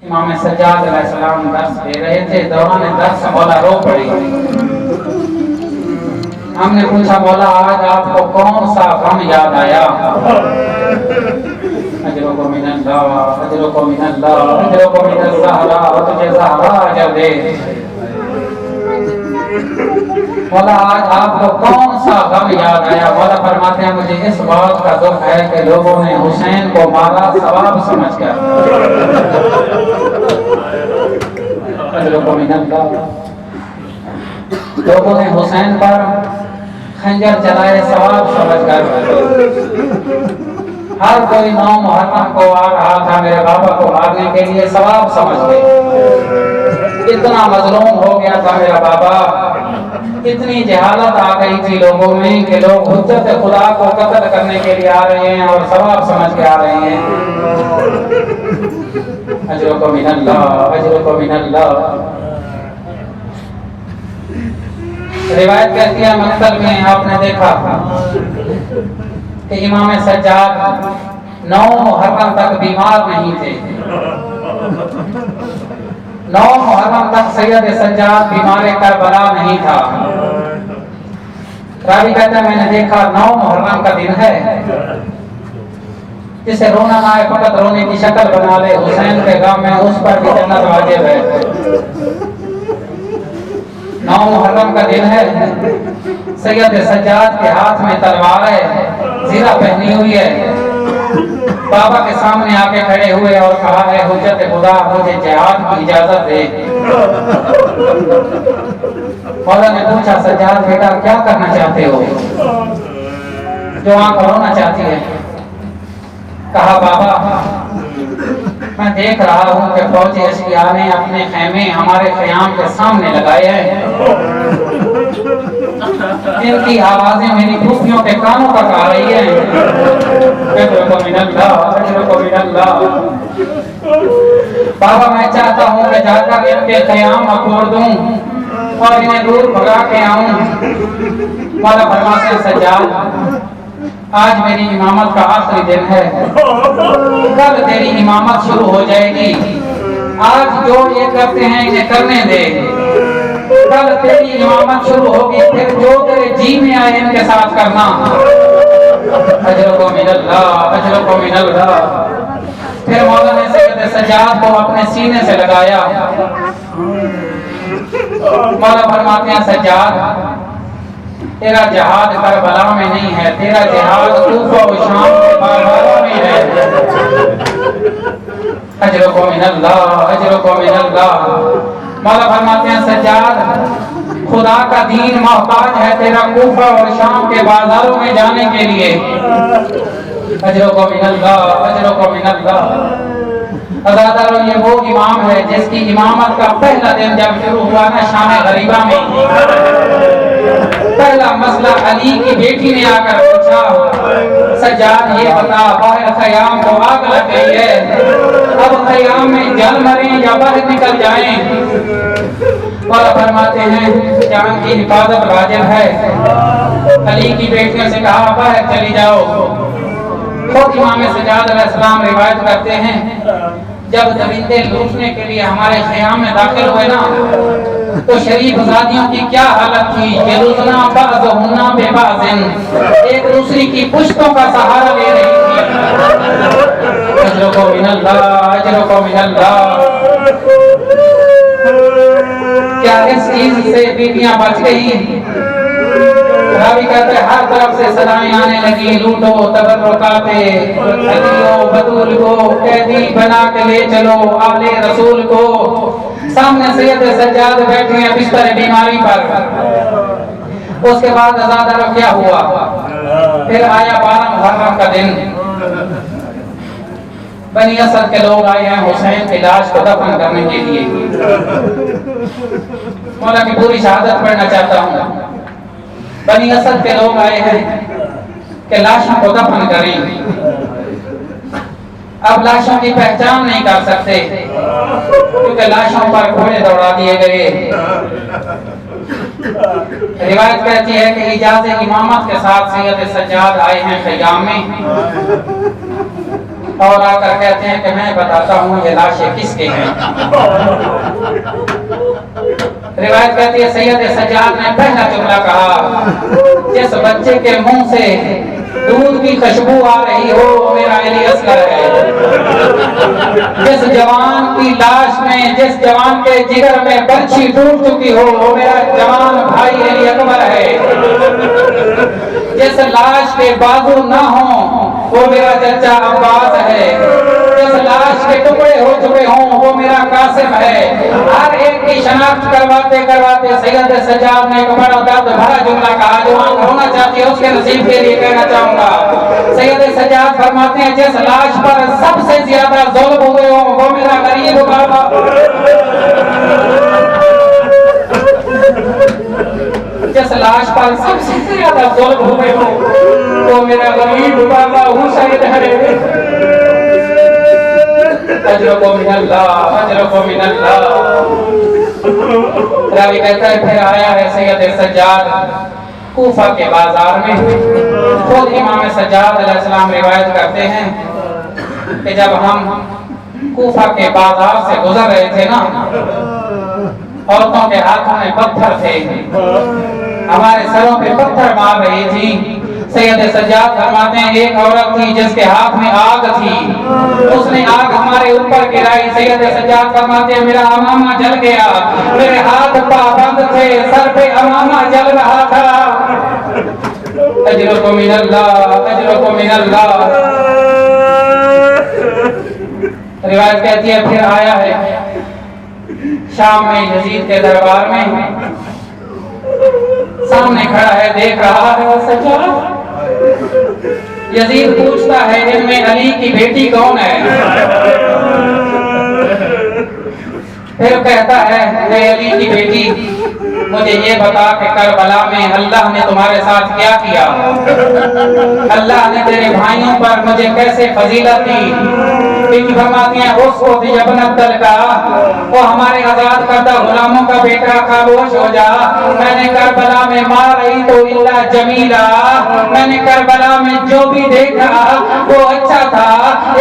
امام سجاد علیہ السلام درس دے رہے تھے، دوران درس مولا رو پڑی۔ ہم نے پوچھا مولا آج آپ کو کون سا غم یاد آیا؟ اجرکم من اللہ، اجرکم من اللہ، اجرکم من الزہرا، تجھے زہرا اجر دے۔ مولا آج آپ کو کون سا غم یاد آیا؟ مولا فرماتے ہیں مجھے اس بات کا دکھ ہے کہ لوگوں نے حسین کو مارا ثواب سمجھ کر۔ لوگوں نے حسین پر خنجر چلائے ثواب سمجھ کر۔ ہر کوئی 9 محرم کو آ رہا تھا میرے بابا کو مارنے کے لیے ثواب سمجھ کے۔ اتنا مظلوم ہو گیا تھا میرا بابا، اتنی جہالت آ گئی تھی لوگوں میں کہ لوگ حجت خدا کو قتل کرنے کے لیے آ رہے ہیں اور ثواب سمجھ کے آ رہے ہیں۔ اجرکم من اللہ، اجرکم من اللہ۔ روایت کہتی ہے مقتل میں آپ نے دیکھا کہ امام سجاد 9 محرم تک بیمار نہیں تھے۔ 9 محرم تک سید سجاد بیمار کربلا نہیں تھا۔ راوی کہتا ہے میں نے دیکھا 9 محرم کا دن ہے، جسے رونا نہ آئے فقط رونے کی شکل بنا لے، حسین کے غم میں اس پر بھی جنت واجب ہے۔ 9 محرم کا دن ہے، سید سجاد کے ہاتھ میں تلوار ہے، زرہ پہنی ہوئی ہے، بابا کے سامنے آ کے کھڑے ہوئے اور کہا ہے حجت خدا مجھے جہاد کی اجازت دے۔ مولا نے پوچھا سجاد بیٹا کیا کرنا چاہتے ہو؟ جو آنکھ رونا چاہتی ہے۔ کہا بابا میں دیکھ رہا ہوں کہ فوجی اشقیاء نے اپنے خیمے ہمارے خیام کے سامنے لگائے ہیں، ان کی آوازیں میری پھوپھیوں کے کانوں تک آ رہی ہیں۔ اجرکم من اللہ، اجرکم من اللہ۔ بابا میں چاہتا ہوں کہ جا کر ان کے خیام اکھوڑ دوں اور انہیں دور بھگا کے آؤں۔ مولا فرماتے ہیں سجاد آج میری امامت کا آخری دن ہے، کل تیری امامت شروع ہو جائے گی، آج جو یہ کرتے ہیں انہیں کرنے دے، کل تیری امامت شروع ہوگی، پھر جو تیرے جی میں آئے ان کے ساتھ کرنا۔ اجرکم من اللہ، اجرکم من اللہ۔ پھر مولا نے سید سجاد کو اپنے سینے سے لگایا۔ مولا فرماتے ہیں سجاد تیرا جہاد کربلا میں نہیں ہے، تیرا جہاد کوفہ و شام کے بازاروں میں ہے۔ اجرکم من اللہ، اجرکم من اللہ۔ مولا فرماتے ہیں سجاد خدا کا دین محتاج ہے تیرا کوفہ اور شام کے بازاروں میں جانے کے لیے۔ اجرکم من اللہ، اجرکم من اللہ۔ عزادارو یہ وہ امام ہے جس کی امامت کا پہلا دن جب شروع ہوا نا شام غریبہ میں، پہلا مسئلہ علی کی بیٹی نے آ کر پوچھا سجاد یہ بتا باہر خیام کو آگ لگ گئی ہے، اب خیام میں جل مریں یا باہر نکل جائیں؟ مولا فرماتے ہیں جان کی حفاظت واجب ہے۔ علی کی بیٹیوں سے کہا باہر چلی جاؤ۔ خود امام سجاد علیہ السلام روایت کرتے ہیں جب درندے لوٹنے کے لیے ہمارے خیام میں داخل ہوئے نا تو شریف زادیوں کی کیا حالت تھی، یلوذنا بعضہن ببعض، ایک دوسری کی پشتوں کا سہارا لے رہی تھی۔ اجرکم من اللہ، اجرکم من اللہ۔ کیا اس چیز سے بیٹیاں بچ گئی؟ راوی کہتے ہیں ہر طرف سے صدائیں آنے لگی، لوٹو تبرکاتے، علیو بطول کو قیدی بنا کے لے چلو آل رسول کو۔ سامنے سید سجاد بیٹھے ہیں بستر بیماری پر۔ اس کے بعد عزادارو کیا ہوا؟ پھر آیا 12 محرم کا دن، بنی اسد کے لوگ آئے ہیں حسین کی لاش کو دفن کرنے کے لیے۔ مولا کی پوری شہادت پڑھنا چاہتا ہوں۔ بنی اسد کے لوگ آئے ہیں کہ لاشوں کو دفن کریں، اب لاشوں کی پہچان نہیں کر سکتے کیونکہ لاشوں پر گھوڑے دوڑا دیے گئے۔ روایت کہتی ہے کہ اجازت امامت کے ساتھ سید سجاد آئے ہیں خیام میں۔ اور آ کر کہتے ہیں کہ میں بتاتا ہوں یہ لاشیں کس کی ہیں۔ روایت کہتی ہے سید سجاد نے پہلا جملہ کہا، جس بچے کے منہ سے دودھ کی خوشبو آ رہی ہو وہ میرا علی اصغر ہے۔ جس جوان کی لاش میں، جس جوان کے جگر میں برچھی ٹوٹ چکی ہو وہ میرا جوان بھائی علی اکبر ہے۔ جس لاش کے بازو نہ ہوں وہ میرا چچا عباس ہے۔ جس لاش کے ٹکڑے ہو چکے ہوں وہ میرا قاسم ہے۔ ہر ایک کی شناخت کرواتے کرواتے سید سجاد نے ایک بڑا درد بھرا جملہ کہا جو آنکھ رونا چاہتی ہے اس کے نصیب کے لیے کہنا چاہوں گا۔ سید سجاد فرماتے ہیں جس لاش پر سب سے زیادہ ظلم ہوئے ہوں وہ میرا غریب بابا، جس لاش پر سب سے زیادہ ظلم ہوئے ہوں وہ میرا غریب بابا حسین ہے۔ اجرکم من اللہ، اجرکم من اللہ۔ راوی کہتا ہے پھر آیا ہے سید سجاد کوفہ کے بازار میں۔ خود امام سجاد علیہ السلام روایت کرتے ہیں کہ جب ہم کوفہ کے بازار سے گزر رہے تھے نا، عورتوں کے ہاتھوں میں پتھر تھے، ہمارے سروں پہ پتھر مار رہی تھی۔ سید سجاد فرماتے ہیں ایک عورت تھی جس کے ہاتھ میں آگ تھی، اس نے آگ ہمارے اوپر گرائی۔ سید سجاد فرماتے ہیں میرا امامہ جل گیا، میرے ہاتھ پابند تھے، سر پہ امامہ جل رہا تھا۔ اجرکم من اللہ، اجرکم من اللہ۔ روایت کہتی ہے پھر آیا ہے شام میں یزید کے دربار میں، سامنے کھڑا ہے دیکھ رہا ہے سجاد۔ یزید پوچھتا ہے ان میں علی کی بیٹی کون ہے؟ پھر کہتا ہے اے علی کی بیٹی مجھے یہ بتا کہ کربلا میں اللہ نے تمہارے ساتھ کیا کیا، اللہ نے تیرے بھائیوں پر مجھے کیسے فضیلت دی۔ بیٹی فرماتی ہیں اس کو دی ابنت دل کا، وہ ہمارے آزاد کردہ غلاموں کا بیٹا، خاموش ہو جا۔ میں نے کربلا میں ماں رہی تو اللہ جمیلہ، میں نے کربلا میں جو بھی دیکھا وہ اچھا تھا،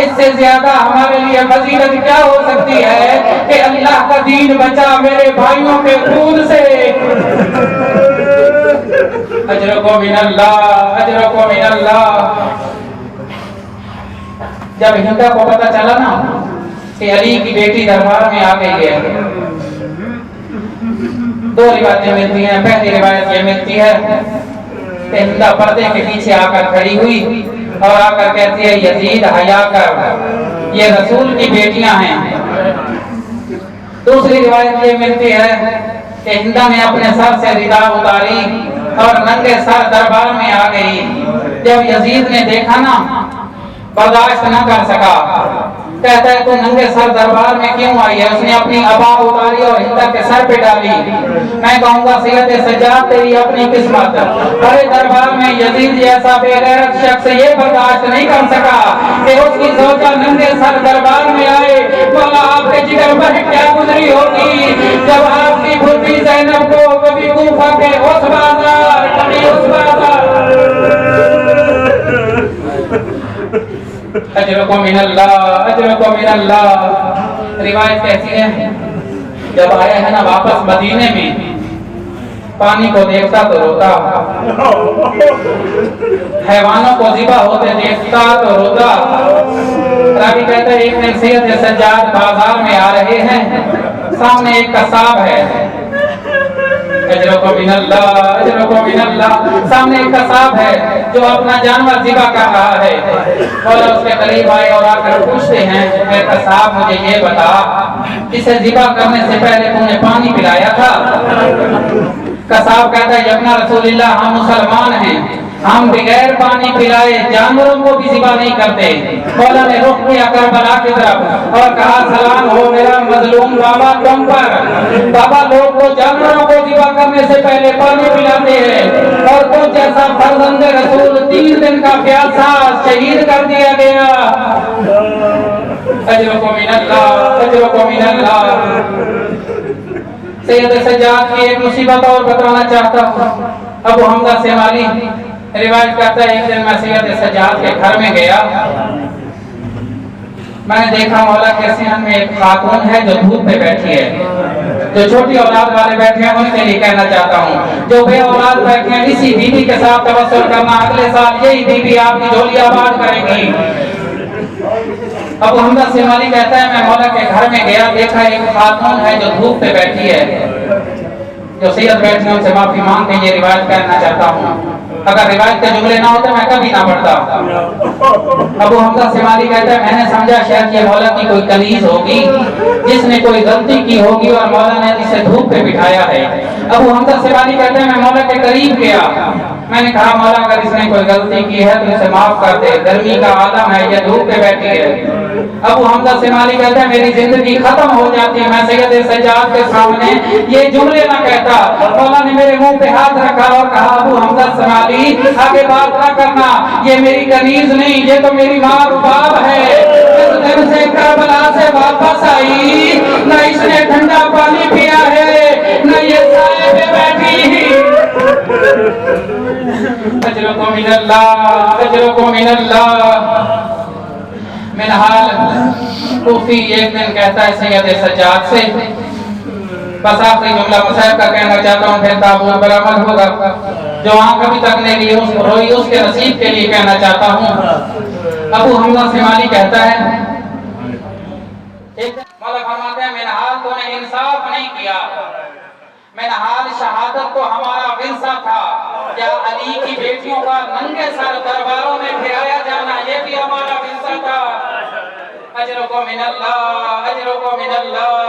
اس سے زیادہ ہمارے لیے فضیلت کیا ہو سکتی ہے کہ اللہ کا دین بچا میرے بھائیوں کے خون سے۔ اجرکم من اللہ، اجرکم من اللہ۔ جب ہندا کو پتا چلا نا کہ علی کی بیٹی دربار میں آ گئی ہے، دو روایتیں ملتی ہیں۔ پہلی روایت یہ ملتی ہے کہ ہندا پردے کے پیچھے آ کر کھڑی ہوئی اور آ کر کہتی ہے یزید حیا کر، یہ رسول کی بیٹیاں ہیں۔ دوسری روایت یہ ملتی ہے کہ ہندا نے اپنے سر سے ردا اتاری اور ننگے سر دربار میں آ گئی۔ جب یزید نے دیکھا نا برداشت نہ کر سکا، کہتا ہے تو ننگے سر دربار میں کیوں آئی ہے؟ اس نے اپنی عبا اتاری اور ہندا کے سر پہ ڈالی۔ میں کہوں گا سید سجاد تیری اپنی قسمت، بڑے دربار میں یزید جیسا بے غیرت شخص یہ برداشت نہیں کر سکا کہ اس کی زوجہ ننگے سر دربار میں آئے۔ مولا آپ کے جگر پر کیا گزری ہوگی جب آپ کی بھوٹی زینب کو کبھی کوفہ کے اس بازار، کبھی اس بازار۔ اجرکم من اللہ، اجرکم من اللہ۔ روایت کہتی ہے جب آیا ہے نا واپس مدینے میں، پانی کو دیکھتا تو روتا، حیوانوں کو ذبح ہوتے دیکھتا تو روتا۔ راوی کہتا ہے ایک دن سید سجاد بازار میں آ رہے ہیں، سامنے ایک قصاب ہے۔ اجرکم من اللہ، اجرکم من اللہ۔ سامنے ایک قصاب ہے جو اپنا جانور ذبح کر رہا ہے، اور اس کے قریب آئے اور آ کر پوچھتے ہیں اے قصاب مجھے یہ بتا اسے ذبح کرنے سے پہلے تم نے پانی پلایا تھا؟ قصاب کہتا ہے یبنا رسول اللہ ہم مسلمان ہیں، ہم بغیر پانی پلائے جانوروں کو بھی ذبح نہیں کرتے۔ مولا نے رخ کیا کربلا کی طرف اور کہا سلام ہو میرا مظلوم بابا تم پر۔ بابا لوگ کو جانوروں کو ذبح کرنے سے پہلے پانی پلاتے ہیں اور تو جیسا فرزند رسول 3 دن کا پیاسا شہید کر دیا گیا۔ اجرکم من اللہ، اجرکم من اللہ۔ سید سجاد کی ایک مصیبت اور بتانا چاہتا ہوں۔ ابو حمزہ سیمالی روایت کرتا ہے ایک دن میں سید سجاد کے گھر میں گیا میں نے دیکھا مولا کے صحن میں ایک خاتون ہے جو دھوپ پہ بیٹھی ہے. جو چھوٹی اولاد والے بیٹھے ہیں ان کے لیے کہنا چاہتا ہوں, جو بے اولاد بیٹھے ہیں اسی بی بی کے ساتھ توسل کرنا, اگلے سال یہی بی بی آپ کی جھولی آباد کرے گی. ابو حمزہ سیمانی کہتا ہے میں مولا کے گھر میں گیا, دیکھا ایک خاتون ہے جو دھوپ پہ بیٹھی ہے. جو سید بیٹھے ہیں ان سے معافی مانگ کے یہ روایت کرنا چاہتا ہوں, اگر روایت کے جملے نہ ہوتے میں کبھی نہ پڑھتا. ابو حمزہ سیمانی کہتا ہے میں نے سمجھا شاید یہ مولا کی کوئی کنیز ہوگی جس نے کوئی غلطی کی ہوگی اور مولا نے اسے دھوپ پہ بٹھایا ہے. ابو حمزہ سیمانی کہتے ہیں میں مولا کے قریب گیا, میں نے کہا مولا اگر اس نے کوئی غلطی کی ہے تو اسے معاف کر دے, گرمی کا عالم ہے, یہ دھوپ پہ بیٹھی ہے. ابو حمزہ سیمانی کہتے ہیں میری زندگی ختم ہو جاتی ہے میں سید سجاد کے سامنے یہ جملے نہ کہتا. مولا نے میرے منہ پہ ہاتھ رکھا اور کہا ابو حمزہ سیمانی آگے بات نہ کرنا, یہ میری کنیز نہیں, یہ تو میری ماں رباب ہے. جس دن سے کربلا سے واپس آئی نہ اس نے ٹھنڈا پانی پیا ہے نہ یہ سائے پہ بیٹھی. اجرکم من اللہ, اجرکم من اللہ. منہال کوفی ایک دن کہتا ہے سید سجاد سے, بس آخری جملہ مصاحب کا کہنا چاہتا ہوں پھر تابوت برآمد ہوگا. جو آنکھ ابھی تک نہیں روئی اس کے نصیب کے لیے کہنا چاہتا ہوں. ابو حمزہ سیمانی کہتا ہے مولا فرماتے ہیں منہال تو نے انصاف نہیں کیا, منہال شہادت تو ہمارا ورثہ تھا, کیا علی کی بیٹیوں کا ننگے سر درباروں میں پھرایا جانا یہ بھی ہمارا ورثہ تھا. اجرکم من اللہ, اجرکم من اللہ.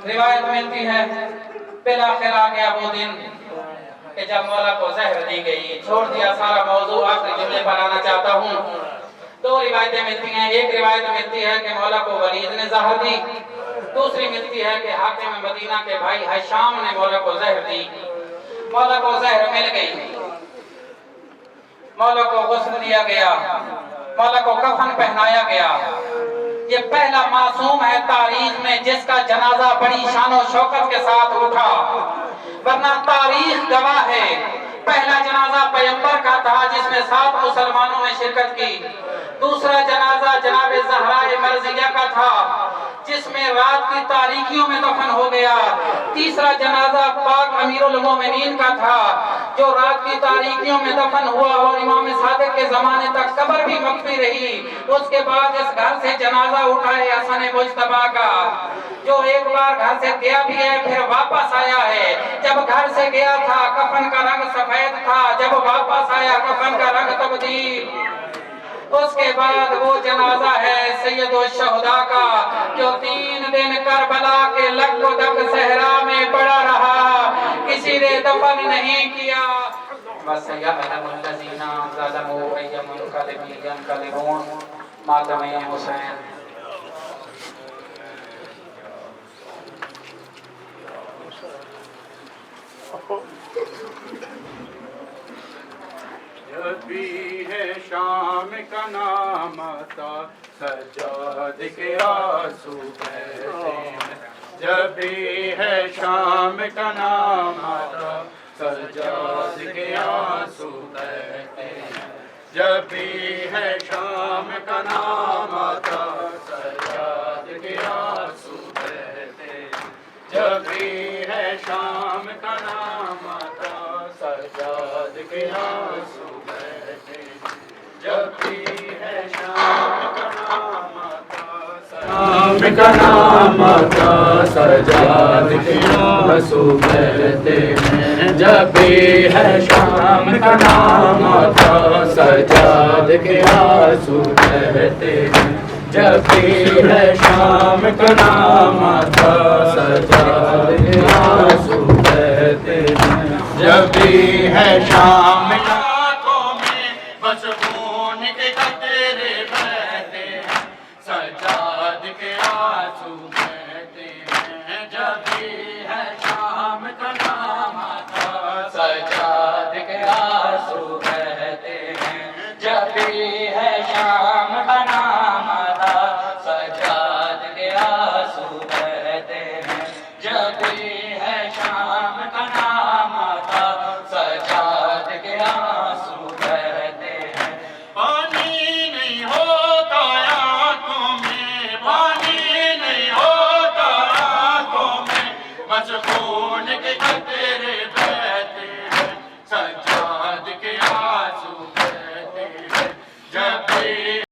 روایت ملتی ہے بالآخر آ گیا وہ دن کہ جب مولا کو زہر دی گئی. چھوڑ دیا سارا موضوع, آخری جملے پر آنا چاہتا ہوں. دو روایتیں ملتی ہیں, ایک روایت ملتی ہے کہ مولا کو ولید نے زہر دی, دوسری ملتی ہے کہ حاکم مدینہ کے بھائی ہشام نے مولا کو زہر دی. مولا کو زہر مل گئی, مولا کو غسل دیا گیا, مولا کو کفن پہنایا گیا. یہ پہلا معصوم ہے تاریخ میں جس کا جنازہ بڑی شان و شوکت کے ساتھ اٹھا, ورنہ تاریخ گواہ ہے پہلا جنازہ پیغمبر کا تھا جس میں 7 مسلمانوں نے شرکت کی. دوسرا جنازہ جناب زہرا مرضیہ کا تھا جس میں رات کی تاریکیوں میں دفن ہو گیا. تیسرا جنازہ پاک امیر المومنین کا تھا جو رات کی تاریکیوں میں دفن ہوا اور امام صادق کے زمانے تک قبر بھی مخفی رہی. اس کے بعد اس گھر سے جنازہ اٹھا ہے حسن مجتبیٰ کا جو ایک بار گھر سے گیا بھی ہے پھر واپس آیا ہے. جب گھر سے گیا تھا کفن کا رنگ سفید تھا, جب واپس آیا کفن کا رنگ تبدیل. اس کے بعد وہ جنازہ ہے سید الشہداء کا جو 3 دن کربلا کے لک و دک صحرا میں پڑا رہا, کسی نے دفن نہیں کیا. وَسَيَعْلَمُ الَّذِينَ ظَلَمُوا أَيَّ مُنقَلِبٍ يَنقَلِبُونَ. ماتم حسین. جب بھی ہے شام کا نام آتا سجاد کے آنسو بہتے ہیں. جب بھی ہے شام کا نام آتا سجاد کے آنسو بہتے ہیں. جب بھی ہے شام کا نام آتا سجاد کے آنسو بہتے ہیں. جب بھی ہے شام کا نام آتا سجاد کے آنسو بہتے ہیں. جب بھی ہے شام کا نام آتا شام کا نام آتا سجاد کے آنسو بہتے ہیں. جب بھی ہے شام کا نام آتا سجاد کے آنسو بہتے ہیں. جب بھی ہے شام کا نام آتا سجاد کے آنسو بہتے ہیں. جب بھی ہے شام کا آنکھوں میں بس خون کے قطرے بہتے ہیں. سجاد کے آنسو